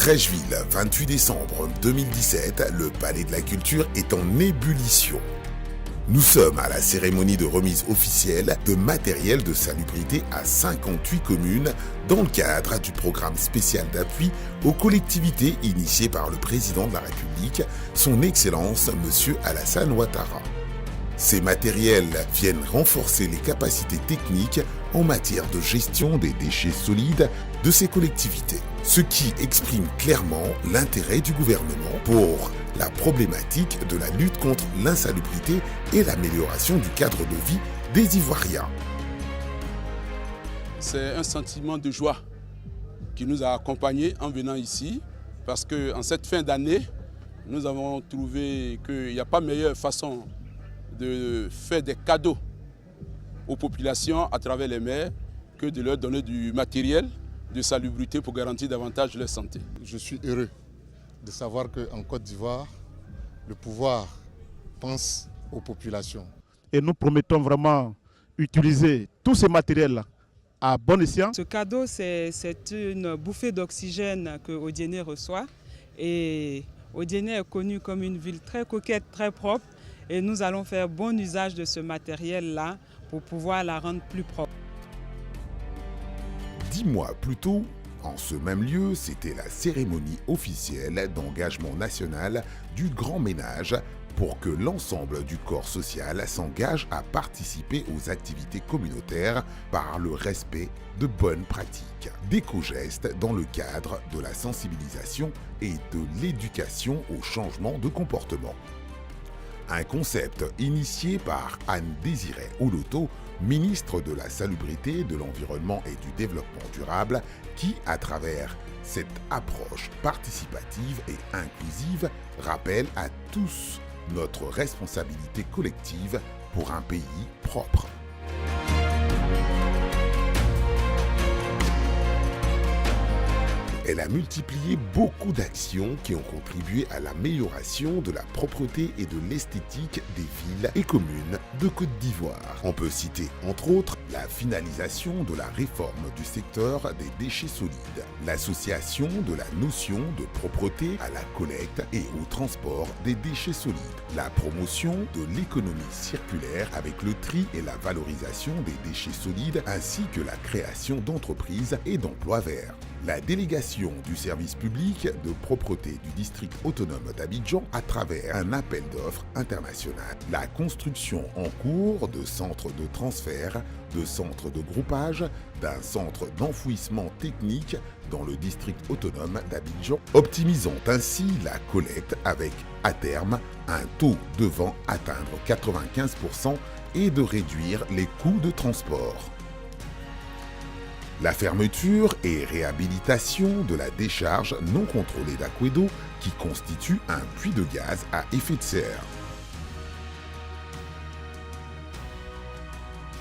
Treichville, 28 décembre 2017, le Palais de la Culture est en ébullition. Nous sommes à la cérémonie de remise officielle de matériel de salubrité à 58 communes dans le cadre du programme spécial d'appui aux collectivités initié par le président de la République, son Excellence M. Alassane Ouattara. Ces matériels viennent renforcer les capacités techniques en matière de gestion des déchets solides de ces collectivités, ce qui exprime clairement l'intérêt du gouvernement pour la problématique de la lutte contre l'insalubrité et l'amélioration du cadre de vie des Ivoiriens. C'est un sentiment de joie qui nous a accompagnés en venant ici, parce qu'en cette fin d'année, nous avons trouvé qu'il n'y a pas meilleure façon de faire des cadeaux aux populations à travers les maires que de leur donner du matériel de salubrité pour garantir davantage leur santé. Je suis heureux de savoir qu'en Côte d'Ivoire, le pouvoir pense aux populations. Et nous promettons vraiment utiliser tous ces matériels à bon escient. Ce cadeau, c'est une bouffée d'oxygène que Odiéné reçoit. Et Odiéné est connue comme une ville très coquette, très propre. Et nous allons faire bon usage de ce matériel-là pour pouvoir la rendre plus propre. 10 mois plus tôt, en ce même lieu, c'était la cérémonie officielle d'engagement national du grand ménage pour que l'ensemble du corps social s'engage à participer aux activités communautaires par le respect de bonnes pratiques. D'éco-gestes dans le cadre de la sensibilisation et de l'éducation au changement de comportement. Un concept initié par Anne-Désirée Oloto, ministre de la Salubrité, de l'Environnement et du Développement durable, qui, à travers cette approche participative et inclusive, rappelle à tous notre responsabilité collective pour un pays propre. Elle a multiplié beaucoup d'actions qui ont contribué à l'amélioration de la propreté et de l'esthétique des villes et communes de Côte d'Ivoire. On peut citer entre autres la finalisation de la réforme du secteur des déchets solides, l'association de la notion de propreté à la collecte et au transport des déchets solides, la promotion de l'économie circulaire avec le tri et la valorisation des déchets solides ainsi que la création d'entreprises et d'emplois verts. La délégation du service public de propreté du district autonome d'Abidjan à travers un appel d'offres international. La construction en cours de centres de transfert, de centres de groupage, d'un centre d'enfouissement technique dans le district autonome d'Abidjan, optimisant ainsi la collecte avec, à terme, un taux devant atteindre 95% et de réduire les coûts de transport. La fermeture et réhabilitation de la décharge non contrôlée d'Akwedo qui constitue un puits de gaz à effet de serre.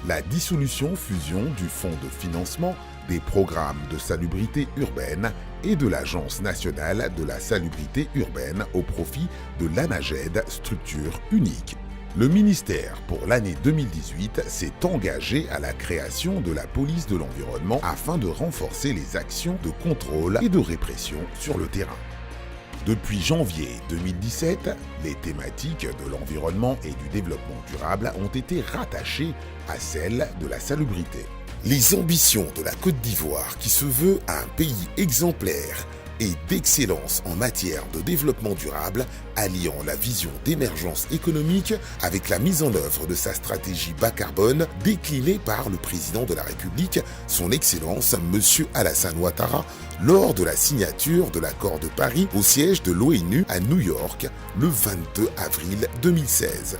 La dissolution-fusion du Fonds de financement des programmes de salubrité urbaine et de l'Agence nationale de la salubrité urbaine au profit de l'ANAGED, structure unique. Le ministère, pour l'année 2018, s'est engagé à la création de la police de l'environnement afin de renforcer les actions de contrôle et de répression sur le terrain. Depuis janvier 2017, les thématiques de l'environnement et du développement durable ont été rattachées à celles de la salubrité. Les ambitions de la Côte d'Ivoire, qui se veut un pays exemplaire et d'excellence en matière de développement durable, alliant la vision d'émergence économique avec la mise en œuvre de sa stratégie bas carbone déclinée par le président de la République, son Excellence M. Alassane Ouattara, lors de la signature de l'accord de Paris au siège de l'ONU à New York le 22 avril 2016.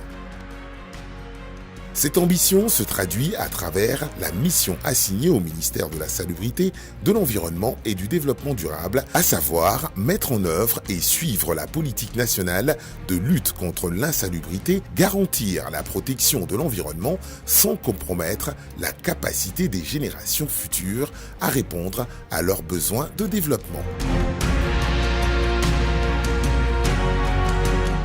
Cette ambition se traduit à travers la mission assignée au ministère de la Salubrité, de l'Environnement et du Développement durable, à savoir mettre en œuvre et suivre la politique nationale de lutte contre l'insalubrité, garantir la protection de l'environnement sans compromettre la capacité des générations futures à répondre à leurs besoins de développement.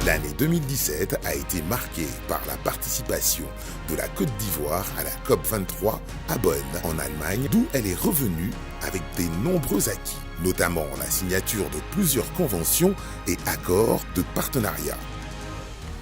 L'année 2017 a été marquée par la participation de la Côte d'Ivoire à la COP23 à Bonn, en Allemagne, d'où elle est revenue avec de nombreux acquis. notamment la signature de plusieurs conventions et accords de partenariat.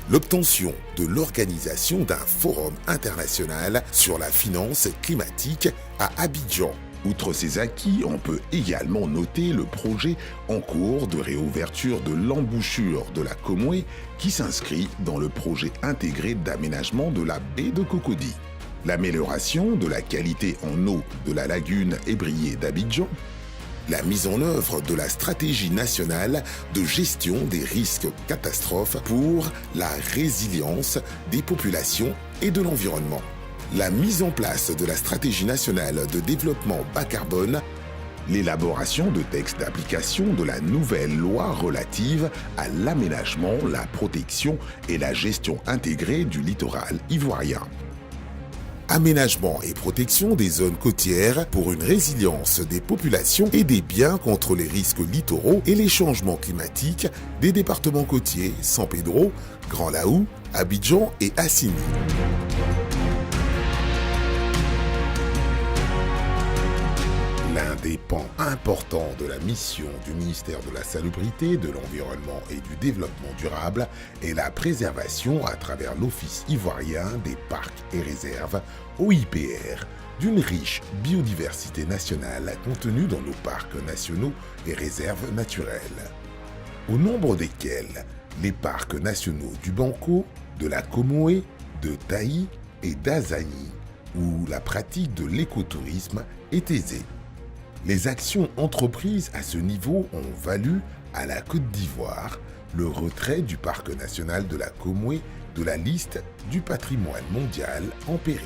L'obtention de l'organisation d'un forum international sur la finance climatique à Abidjan. Outre ces acquis, on peut également noter le projet en cours de réouverture de l'embouchure de la Komwe qui s'inscrit dans le projet intégré d'aménagement de la baie de Cocody. L'amélioration de la qualité en eau de la lagune ébriée d'Abidjan. La mise en œuvre de la stratégie nationale de gestion des risques catastrophes pour la résilience des populations et de l'environnement. La mise en place de la stratégie nationale de développement bas carbone, l'élaboration de textes d'application de la nouvelle loi relative à l'aménagement, la protection et la gestion intégrée du littoral ivoirien. Aménagement et protection des zones côtières pour une résilience des populations et des biens contre les risques littoraux et les changements climatiques des départements côtiers San Pedro, Grand Laou, Abidjan et Assini. L'un des pans importants de la mission du ministère de la Salubrité, de l'Environnement et du Développement durable est la préservation à travers l'Office ivoirien des parcs et réserves, OIPR, d'une riche biodiversité nationale contenue dans nos parcs nationaux et réserves naturelles. Au nombre desquels les parcs nationaux du Banco, de la Komwe, de Taï et d'Azani, où la pratique de l'écotourisme est aisée. Les actions entreprises à ce niveau ont valu à la Côte d'Ivoire le retrait du parc national de la Komwe de la liste du patrimoine mondial en péril.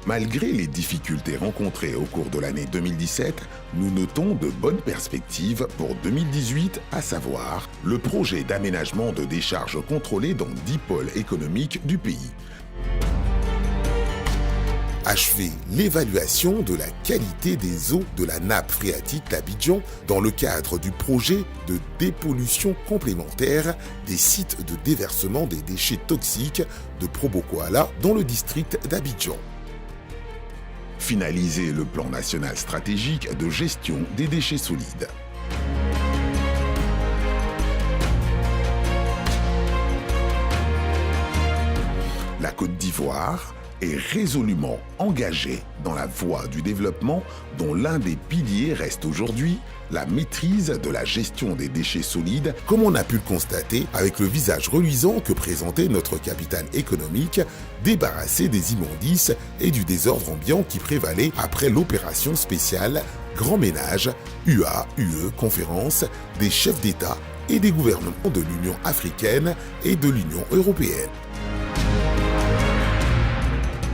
Malgré les difficultés rencontrées au cours de l'année 2017, nous notons de bonnes perspectives pour 2018, à savoir le projet d'aménagement de décharges contrôlées dans 10 pôles économiques du pays. Achever l'évaluation de la qualité des eaux de la nappe phréatique d'Abidjan dans le cadre du projet de dépollution complémentaire des sites de déversement des déchets toxiques de Probokoala dans le district d'Abidjan. Finaliser le plan national stratégique de gestion des déchets solides. La Côte d'Ivoire est résolument engagée dans la voie du développement dont l'un des piliers reste aujourd'hui la maîtrise de la gestion des déchets solides, comme on a pu le constater avec le visage reluisant que présentait notre capitale économique, débarrassée des immondices et du désordre ambiant qui prévalait après l'opération spéciale Grand Ménage, UA-UE conférence des chefs d'État et des gouvernements de l'Union africaine et de l'Union européenne.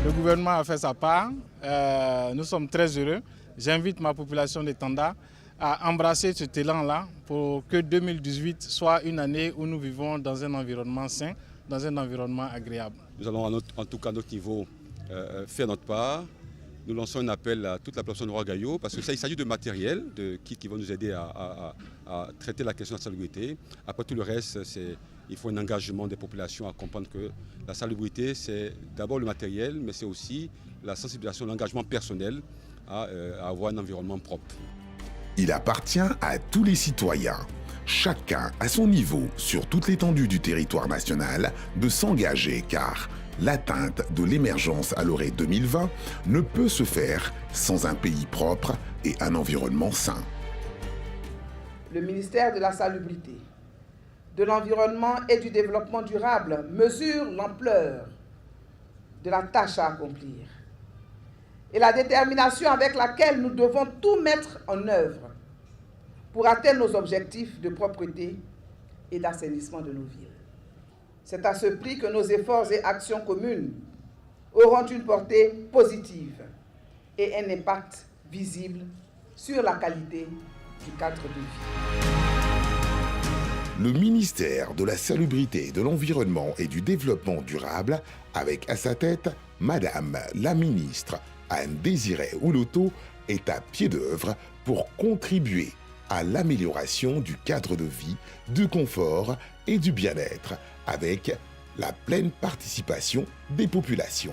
Le gouvernement a fait sa part, nous sommes très heureux. J'invite ma population de Tanda à embrasser cet élan-là pour que 2018 soit une année où nous vivons dans un environnement sain, dans un environnement agréable. Nous allons en tout cas à notre niveau faire notre part. Nous lançons un appel à toute la population de Roi-Gaillot parce qu'il s'agit de matériel, de kits qui vont nous aider à traiter la question de la salubrité. Après tout le reste, il faut un engagement des populations à comprendre que la salubrité, c'est d'abord le matériel, mais c'est aussi la sensibilisation, l'engagement personnel à avoir un environnement propre. Il appartient à tous les citoyens, chacun à son niveau, sur toute l'étendue du territoire national, de s'engager car l'atteinte de l'émergence à l'horizon 2020 ne peut se faire sans un pays propre et un environnement sain. Le ministère de la Salubrité, de l'Environnement et du Développement durable mesure l'ampleur de la tâche à accomplir et la détermination avec laquelle nous devons tout mettre en œuvre pour atteindre nos objectifs de propreté et d'assainissement de nos villes. C'est à ce prix que nos efforts et actions communes auront une portée positive et un impact visible sur la qualité du cadre de vie. Le ministère de la Salubrité, de l'Environnement et du Développement durable, avec à sa tête Madame la ministre Anne-Désirée Ouloto, est à pied d'œuvre pour contribuer à l'amélioration du cadre de vie, du confort et du bien-être, avec la pleine participation des populations.